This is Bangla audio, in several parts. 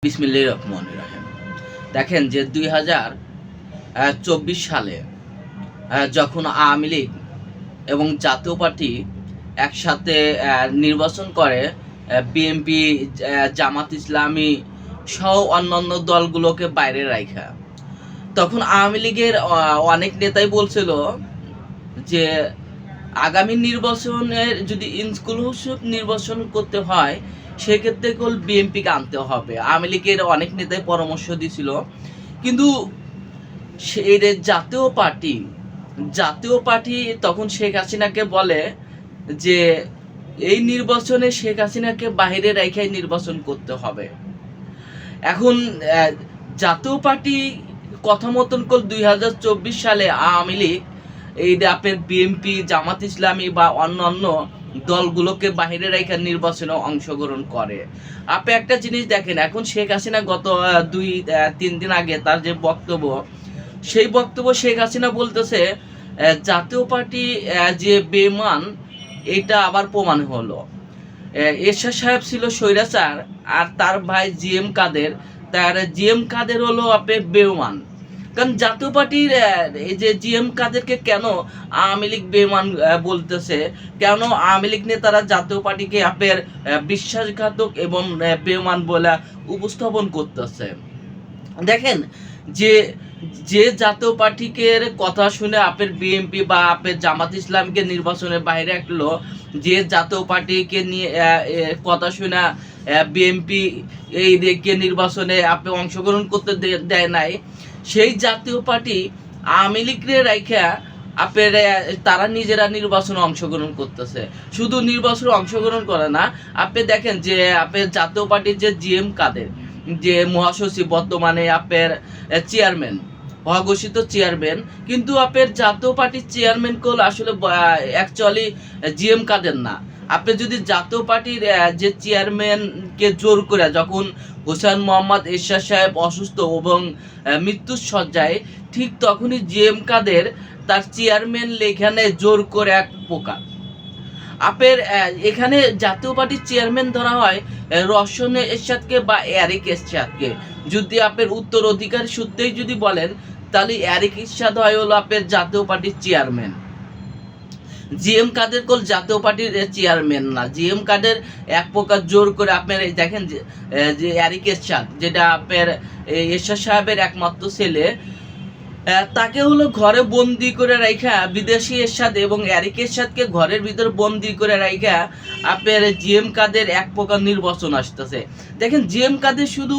বিসমিল্লাহির রহমানির রহিম। দেখেন যে 2024 সালে যখন আওয়ামী লীগ এবং জাতীয় পার্টি একসাথে নির্বাচন করে, বিএনপি, জামাত ইসলামী সহ অন্যান্য দলগুলোকে বাইরে রাখা, তখন আওয়ামী লীগের অনেক নেতাই বলছিল যে আগামী নির্বাচনের যদি ইনক্লুসিভ নির্বাচন করতে হয় সেক্ষেত্রে কেবল বিএনপিকে আনতে হবে। আওয়ামী লীগের অনেক নেতাই পরামর্শ দিছিল, কিন্তু সেই জাতীয় পার্টি তখন শেখ হাসিনাকে বলে যে এই নির্বাচনে শেখ হাসিনাকে বাইরে রেখে নির্বাচন করতে হবে। এখন জাতীয় পার্টি কথা মতন 2024 সালে আওয়ামী লীগ এই আপনার বিএনপি, জামাত ইসলামী বা অন্যান্য দলগুলোকে বাহিরে রেখে নির্বাচনে অংশগ্রহণ করে। আপনি একটা জিনিস দেখেন, এখন শেখ হাসিনা গত 2-3 দিন আগে তার যে বক্তব্য, সেই বক্তব্য শেখ হাসিনা বলতেছে জাতীয় পার্টি যে বেঈমান, এটা আবার প্রমাণ হলো। এরশাদ সাহেব ছিল স্বৈরাচার, আর তার ভাই জিএম কাদের হলো আপনার বেঈমান। কারণ জাতীয় পার্টির এই যে জিএম কাদেরকে কেন আওয়ামী লীগ বেঈমান বলতেছে, কেন আওয়ামী লীগ নেতারা জাতীয় পার্টিকে আপনার বিশ্বাসঘাতক এবং বেঈমান বলে উপস্থাপন করতেছে। দেখেন যে জাতীয় পার্টিকে কথা শুনে আপনার বিএনপি বা আপনার জামাত ইসলামকে নির্বাচনের বাইরে রাখলো, যে জাতীয় পার্টিকে নিয়ে কথা শুনে বিএনপি এই দিকে নির্বাচনে আপনি অংশগ্রহণ করতে দেয় নাই, সেই জাতীয় পার্টি আওয়ামী লীগের রাইখা আপনার তারা নিজেরা নির্বাচনে অংশগ্রহণ করতেছে। শুধু নির্বাচনে অংশগ্রহণ করে না, আপনি দেখেন যে আপনার জাতীয় পার্টির যে জিএম কাদের, যে মহাসচিব, বর্তমানে আপনার চেয়ারম্যান, মহাঘোষিত চেয়ারম্যান, কিন্তু আপনার জাতীয় পার্টির চেয়ারম্যান কোল আসলে অ্যাকচুয়ালি জিএম কাদের না। আপনি যদি জাতীয় পার্টির যে চেয়ারম্যানকে জোর করে, যখন হোসেন মোহাম্মদ এরশাদ সাহেব অসুস্থ এবং মৃত্যুর শয্যায়, ঠিক তখনই জিএম কাদের তার চেয়ারম্যান লেখানে জোর করে এক প্রকার। আপনার এখানে জাতীয় পার্টির চেয়ারম্যান ধরা হয় রওশন এরশাদকে বা এরিক এরশাদকে। যদি আপনার উত্তর অধিকার সূত্রেই যদি বলেন, তাহলে এরিক এরশাদ হয় হলো আপনার জাতীয় পার্টির চেয়ারম্যান। জিএম কাদের কোল জাতীয় পার্টির চেয়ারম্যান না। জিএম কাদের এক প্রকার জোর করে আপনার দেখেন যে এরিক এরশাদ, যেটা আপনার এরশাদ সাহেবের একমাত্র ছেলে, তাকে হলো ঘরে বন্দি করে রাখা বিদেশি এরশাদ এবং এরিক এরশাদকে ঘরের ভিতর বন্দি করে রাখা আপনার জিএম কাদের এক প্রকার নির্বাচন আসতেছে। দেখেন জিএম কাদের শুধু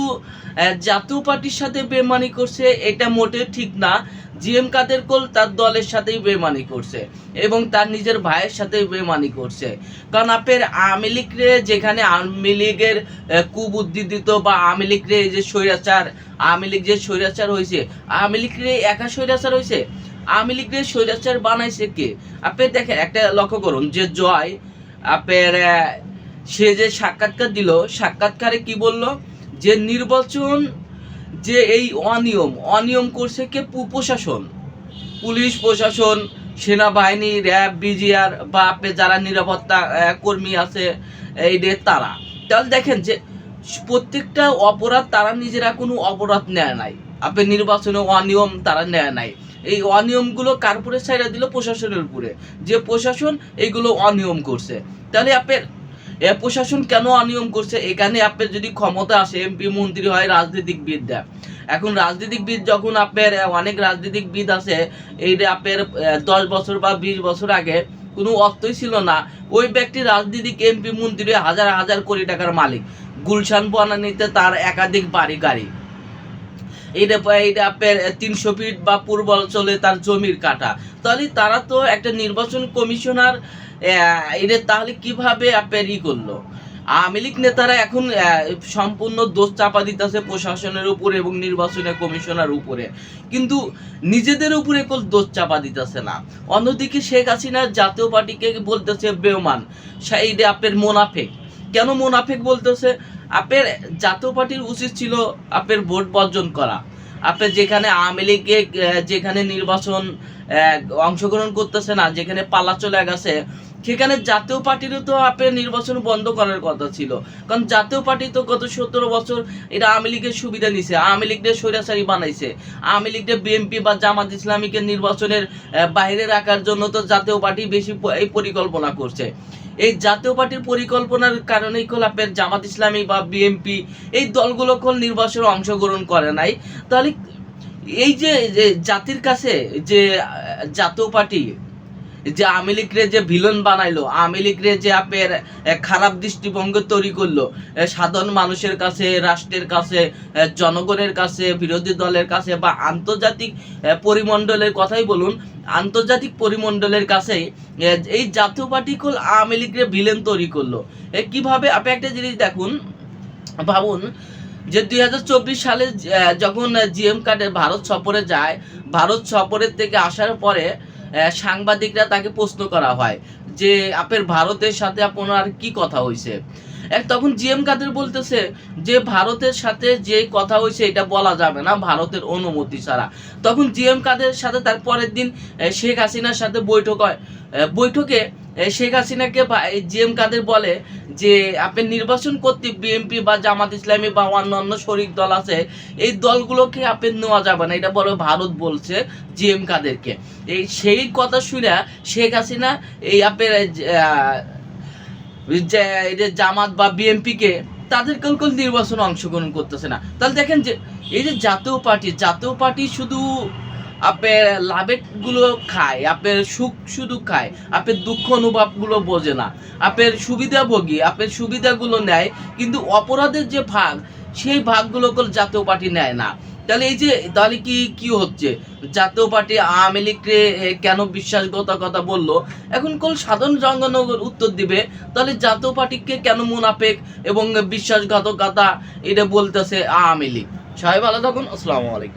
জাতীয় পার্টির সাথে বেমানি করছে এটা মোটেও ঠিক না। জিএম কাদের কোল তার দলের সাথেই বেমানি করছে এবং তার নিজের ভাইয়ের সাথেই বেমানি করছে। কারণ আপনার আওয়ামী লীগরে যেখানে আওয়ামী লীগের কুবুদ্ধি দিত, বা আওয়ামী লীগরে যে স্বৈরাচার, আওয়ামী লীগ যে স্বৈরাচার হয়েছে, আওয়ামী লীগরে একা স্বৈরাচার হয়েছে, আওয়ামী লীগরে স্বৈরাচার বানাইছে কে? আপনি দেখেন, একটা লক্ষ্য করুন যে জয় আপনার সে যে সাক্ষাৎকার দিল, সাক্ষাৎকারে কি বলল, যে নির্বাচন যে এই অনিয়ম করছে কে? প্রশাসন, পুলিশ প্রশাসন, সেনাবাহিনী, র্যাব, বিজিআর বা আপনি যারা নিরাপত্তা কর্মী আছে এই তারা। তাহলে দেখেন যে প্রত্যেকটা অপরাধ তারা নিজেরা কোনো অপরাধ নেয় নাই, আপনি নির্বাচনে অনিয়ম তারা নেয় নাই। এই অনিয়মগুলো কার উপরে ছাইড়া দিল? প্রশাসনের উপরে, যে প্রশাসন এইগুলো অনিয়ম করছে। তাহলে আপনার প্রশাসন কেন অনিয়ম করছে? এখানে আপনার যদি ক্ষমতা আসে, এমপি মন্ত্রী হয় রাজনীতিকবিদরা। এখন রাজনীতিকবিদ যখন আপনার অনেক রাজনীতিকবিদ আছে, এইটা আপনার 10 বছর বা 20 বছর আগে কোনো অর্থই ছিল না, ওই ব্যক্তি রাজনীতিক এমপি মন্ত্রী হাজার হাজার কোটি টাকার মালিক, গুলশান বনানীতে তার একাধিক বাড়ি গাড়ি, এইটা আপনার 300 ফিট বা পূর্বাঞ্চলে তার জমির কাটা। তাহলে তারা তো একটা নির্বাচন কমিশনার, এটা তাহলে কিভাবে আপনার করলো? আওয়ামী লীগ নেতারা এখন সম্পূর্ণ দোষ চাপা দিতেছে প্রশাসনের উপরে এবং নির্বাচনের কমিশনার উপরে, কিন্তু নিজেদের উপরে কোন দোষ চাপা দিতেছে না। অন্যদিকে শেখ হাসিনা জাতীয় পার্টিকে বলতেছে বেঈমান, সেইটা আপনার মোনাফেক। কেন মোনাফেক বলতেছে? আপনার জাতীয় পার্টির উচিত ছিল আপনার ভোট বর্জন করা। আপনার যেখানে আওয়ামী লীগে যেখানে নির্বাচন অংশগ্রহণ করতেছে না, যেখানে পালা চলে গেছে, সেখানে জাতীয় পার্টিরও তো আপনার নির্বাচন বন্ধ করার কথা ছিল, কারণ জাতীয় পার্টি তো গত 17 বছর এটা আওয়ামী লীগের সুবিধা নিছে, আওয়ামী লীগের স্বৈরাচারী বানাইছে, আওয়ামী লীগের বিএনপি বা জামাত ইসলামীকে নির্বাচনের বাইরে রাখার জন্য তো জাতীয় পার্টি বেশি এই পরিকল্পনা করছে। এই জাতীয় পার্টির পরিকল্পনার কারণেই কল আপনার জামাত ইসলামী বা বিএনপি এই দলগুলো কল নির্বাচনে অংশগ্রহণ করে নাই। তাহলে এই যে জাতির কাছে যে জাতীয় পার্টি যে আওয়ামী লীগরে যে ভিলেন বানাইলো, আওয়ামী লীগরে যে আপনার খারাপ দৃষ্টিভঙ্গি তৈরি করলো সাধারণ মানুষের কাছে, রাষ্ট্রের কাছে, জনগণের কাছে, বিরোধী দলের কাছে বা আন্তর্জাতিক পরিমণ্ডলের কথাই বলুন, আন্তর্জাতিক পরিমণ্ডলের কাছে এই জাতীয় পার্টি কল আওয়ামী লীগরে ভিলেন তৈরি করলো। কিভাবে? আপনি একটা জিনিস দেখুন, ভাবুন যে 2024 সালে যখন জিএম কাদের ভারত সফরে যায়, ভারত সফরের থেকে আসার পরে সাংবাদিকরা তাকে প্রশ্ন করা হয় যে আপনার ভারতের সাথে আপনার কি কথা হয়েছে। তখন জিএম কাদের বলতেছে যে ভারতের সাথে যে কথা হয়েছে এটা বলা যাবে না ভারতের অনুমতি ছাড়া। তখন জিএম কাদের সাথে তার পরের দিন শেখ হাসিনার সাথে বৈঠক হয়। বৈঠকে শেখ হাসিনাকে জিএম কাদের বলে যে আপনি নির্বাচন করতে বিএনপি বা জামাত ইসলামী বা অন্যান্য শরিক দল আছে, এই দলগুলোকে আপনি নেওয়া যাবে না, এটা বলে ভারত বলছে জিএম কাদেরকে। এই সেই কথা শুনে শেখ হাসিনা এই আপনার যে জামাত বা বিএনপিকে তাদের কল নির্বাচনে অংশগ্রহণ করতেছে না। তাহলে দেখেন যে এই যে জাতীয় পার্টি শুধু আপনার লাভের গুলো খায়, আপনার সুখ শুধু খায়, আপনার দুঃখ অনুভব গুলো বোঝে না, আপনার সুবিধাভোগী আপনার সুবিধাগুলো নেয়, কিন্তু অপরাধের যে ভাগ সেই ভাগগুলো জাতীয় পার্টি নেয় না। তাহলে এই যে তাহলে কি হচ্ছে, জাতীয় পার্টি আওয়ামী লীগকে কেন বিশ্বাসঘাতকতা বললো, এখন কল সাধারণ জনগণ উত্তর দিবে। তাহলে জাতীয় পার্টিকে কেন মুনাফেক এবং বিশ্বাসঘাতকতা এটা বলতেছে আওয়ামী লীগ। সবাই ভালো থাকুন, আসসালামু আলাইকুম।